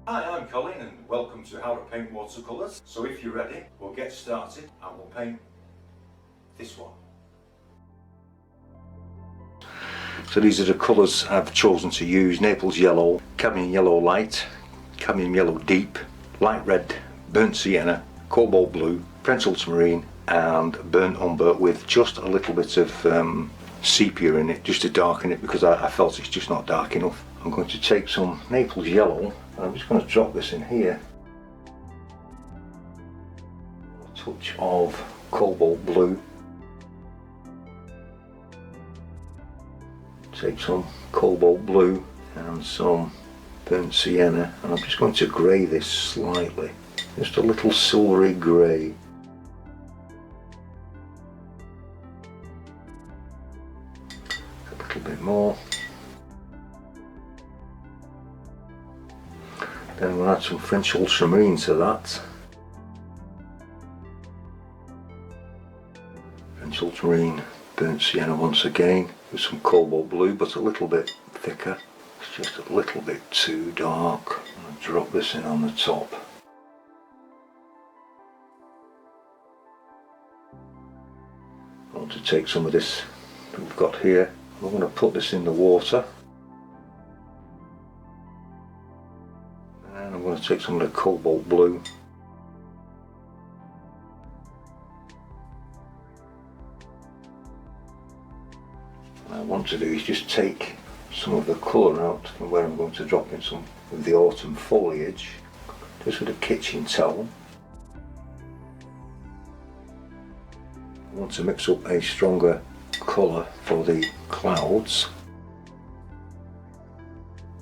Hi, I'm Colin and welcome to How to Paint Watercolors. So if you're ready, we'll get started and we'll paint this one. So these are the colours I've chosen to use: Naples yellow, cadmium yellow light, cadmium yellow deep, light red, burnt sienna, cobalt blue, French ultramarine and burnt umber with just a little bit of sepia in it just to darken it, because I felt it's just not dark enough. I'm going to take some Naples yellow and I'm just going to drop this in here. A touch of cobalt blue. Take some cobalt blue and some burnt sienna, and I'm just going to grey this slightly. Just a little silvery grey. A little bit more. Then we'll add some French ultramarine to that. French ultramarine, burnt sienna once again, with some cobalt blue, but a little bit thicker. It's just a little bit too dark. I'm going to drop this in on the top. I want to take some of this that we've got here. I'm going to put this in the water. And I'm going to take some of the cobalt blue. What I want to do is just take some of the colour out from where I'm going to drop in some of the autumn foliage, just with a kitchen towel. I want to mix up a stronger colour for the clouds.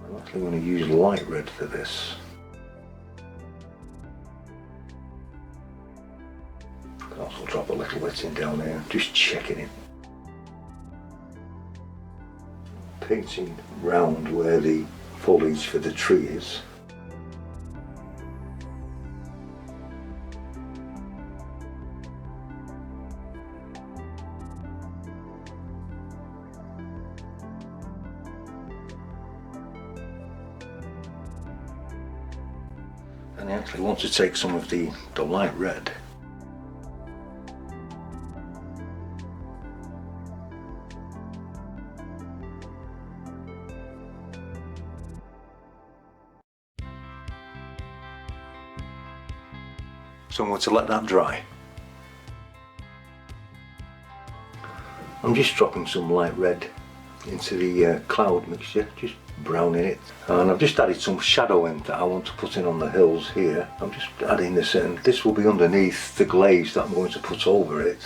I'm actually going to use light red for this. I can also drop a little bit in down here, just checking it. Painting round where the foliage for the tree is. And I actually want to take some of the light red. So I'm going to let that dry. I'm just dropping some light red into the cloud mixture, just browning it. And I've just added some shadowing that I want to put in on the hills here. I'm just adding this in. This will be underneath the glaze that I'm going to put over it.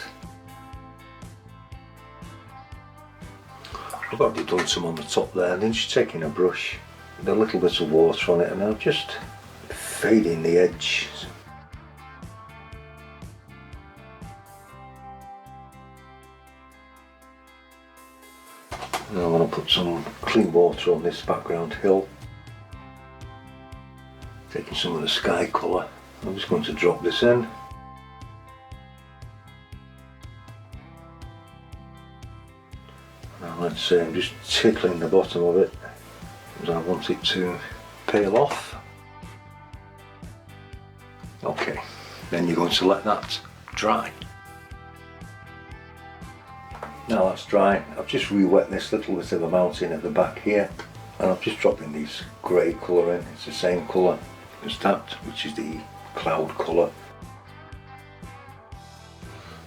I've already done some on the top there, and then just taking a brush with a little bit of water on it, and I'm just fading the edge. Now I'm going to put some clean water on this background hill. Taking some of the sky colour, I'm just going to drop this in. Now let's say I'm just tickling the bottom of it, because I want it to peel off. Okay, then you're going to let that dry. Now that's dry, I've just re-wet this little bit of a mountain at the back here, and I'm just dropping this grey colour in. It's the same colour as that, which is the cloud colour.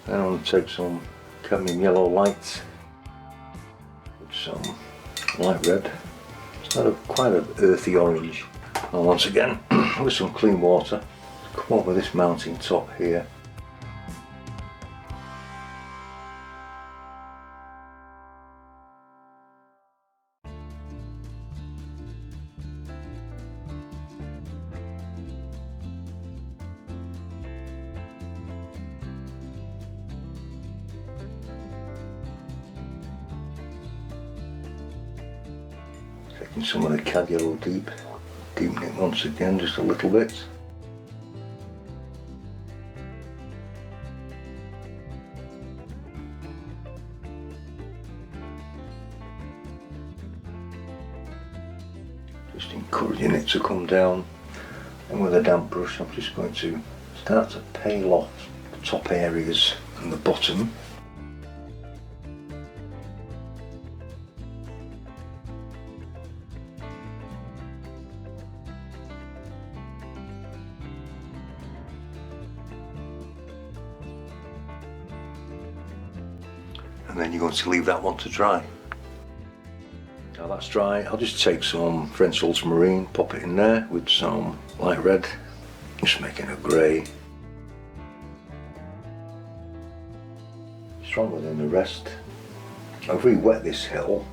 Then I'm going to take some cadmium yellow light with some light red. It's quite an earthy orange. And once again, with some clean water, come over this mountain top here. Taking some of the cad yellow deep, deepening it once again just a little bit. Just encouraging it to come down And with a damp brush I'm just going to start to pale off the top areas and the bottom. And then you're going to leave that one to dry. Now that's dry, I'll just take some French ultramarine, pop it in there with some light red, just making a grey. Stronger than the rest. I've re-wet this hill,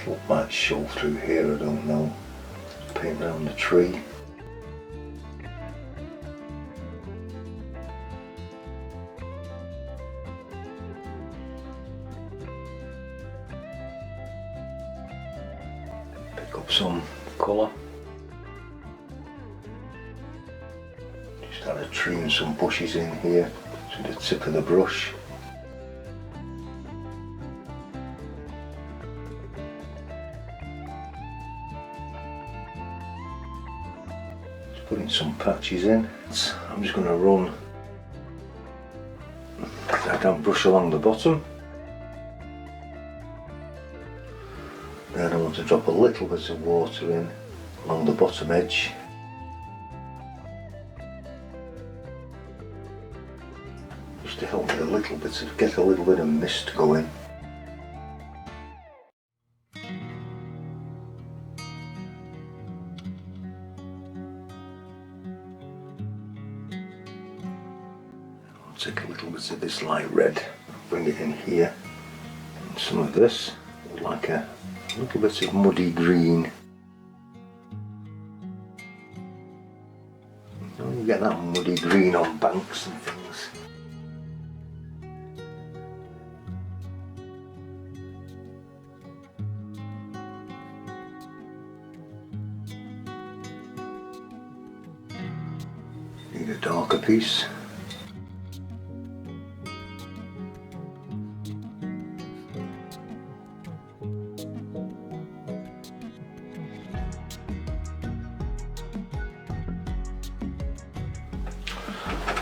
it might show through here, I don't know. Paint around the tree. Pick up some colour. Just add a tree and some bushes in here to the tip of the brush. Just putting some patches in. I'm just going to run that damp brush along the bottom. Then I want to drop a little bit of water in along the bottom edge. Just to help me get a little bit of mist going. I'll take a little bit of this light red, bring it in here, and some of this, like a little bit of muddy green. You get that muddy green on banks and things. Need a darker piece.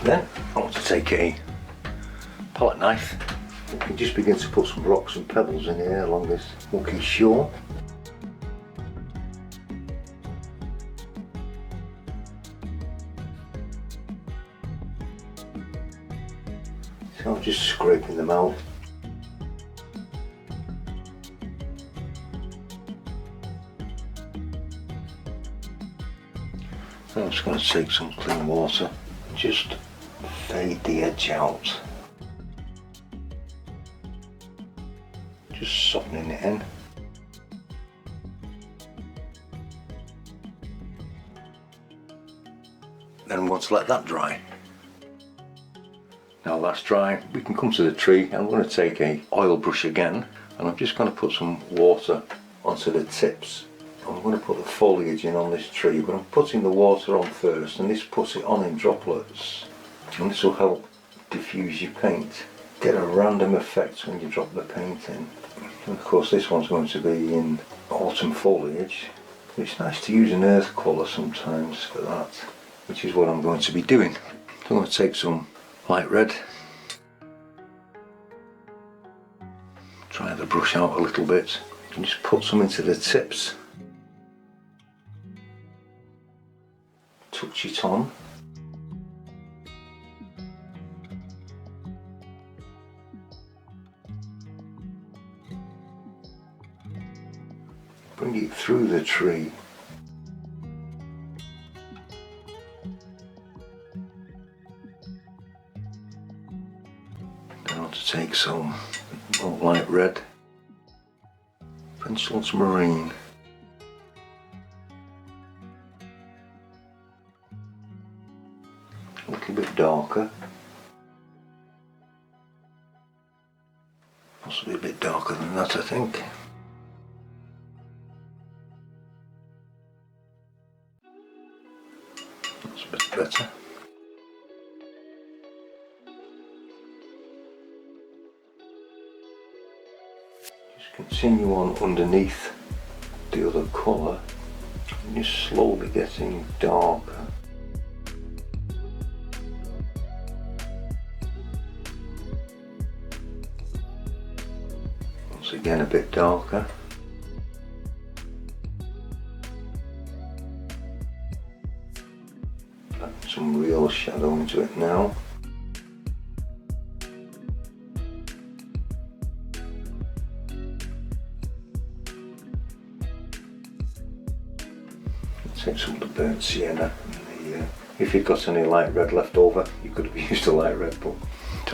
Then I want to take a palette knife and just begin to put some rocks and pebbles in here along this mucky shore. So I'm just scraping them out. So I'm just going to take some clean water and just fade the edge out. Just softening it in. Then I'm going to let that dry. Now that's dry, we can come to the tree. I'm going to take a oil brush again and I'm just going to put some water onto the tips. I'm going to put the foliage in on this tree, but I'm putting the water on first and this puts it on in droplets. And this will help diffuse your paint. Get a random effect when you drop the paint in. And of course this one's going to be in autumn foliage. It's nice to use an earth colour sometimes for that, which is what I'm going to be doing. So I'm going to take some light red, dry the brush out a little bit and just put some into the tips. Touch it on. Bring it through the tree. Then I want to take some more light red, French ultramarine. A little bit darker. Possibly a bit darker than that, I think. That's a bit better. Just continue on underneath the other colour and you're slowly getting darker. again a bit darker. Add some real shadow into it now. Take some of the burnt sienna. If you've got any light red left over, you could have used a light red, but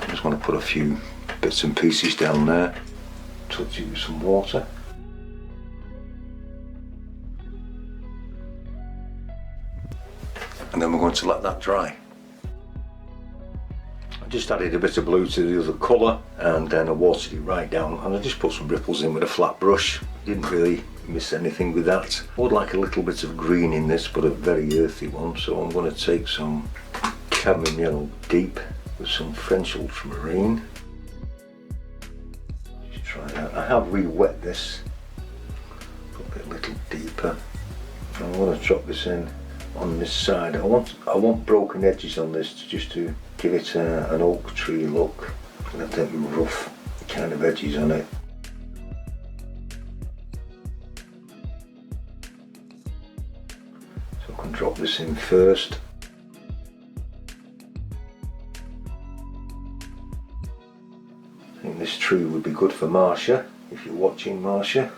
I just want to put a few bits and pieces down there. Touch it with some water. And then we're going to let that dry. I just added a bit of blue to the other colour and then I watered it right down, and I just put some ripples in with a flat brush. Didn't really miss anything with that. I would like a little bit of green in this, but a very earthy one, so I'm going to take some cadmium yellow deep with some French ultramarine. Just try that. I have re-wet this, put it a little deeper. I'm going to drop this in on this side. I want broken edges on this just to give it an oak tree look. And have them rough kind of edges on it. So I can drop this in first. I think this tree would be good for Marcia, if you're watching, Marcia.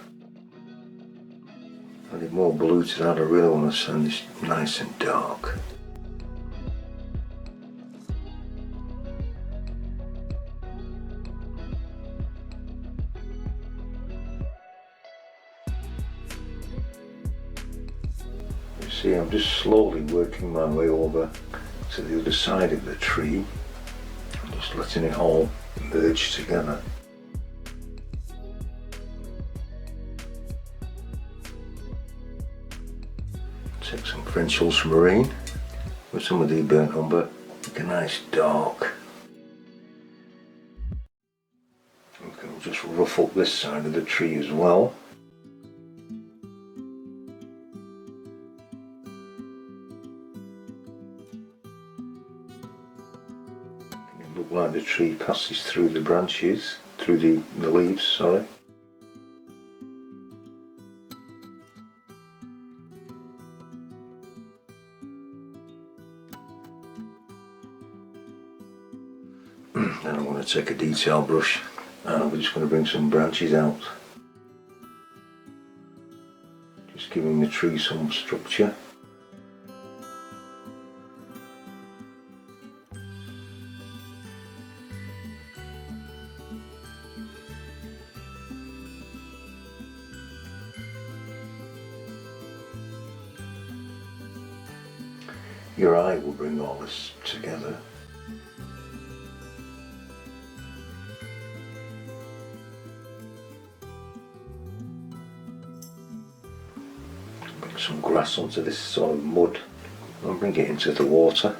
I need more blue to that. I really want to sand this nice and dark. You see, I'm just slowly working my way over to the other side of the tree. I'm just letting it all merge together. Take some French ultramarine with some of the burnt umber, make a nice dark. We can just rough up this side of the tree as well. It look like the tree passes through the branches, through the leaves, sorry. Then I'm going to take a detail brush and we're just going to bring some branches out. Just giving the tree some structure. Your eye will bring all this together. Bring some grass onto this sort of mud and bring it into the water.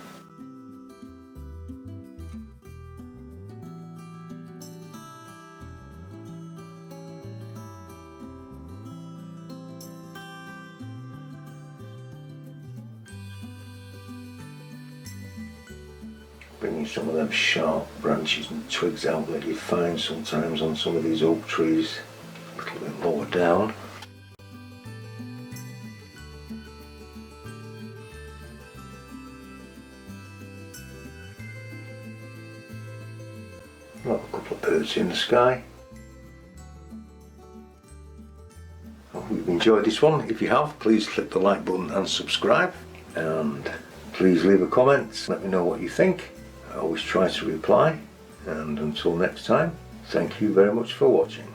Bringing some of them sharp branches and twigs out that you find sometimes on some of these oak trees, a little bit lower down. Got a couple of birds in the sky. I hope you've enjoyed this one. If you have, please click the like button and subscribe, and please leave a comment, let me know what you think. I always try to reply, and until next time, thank you very much for watching.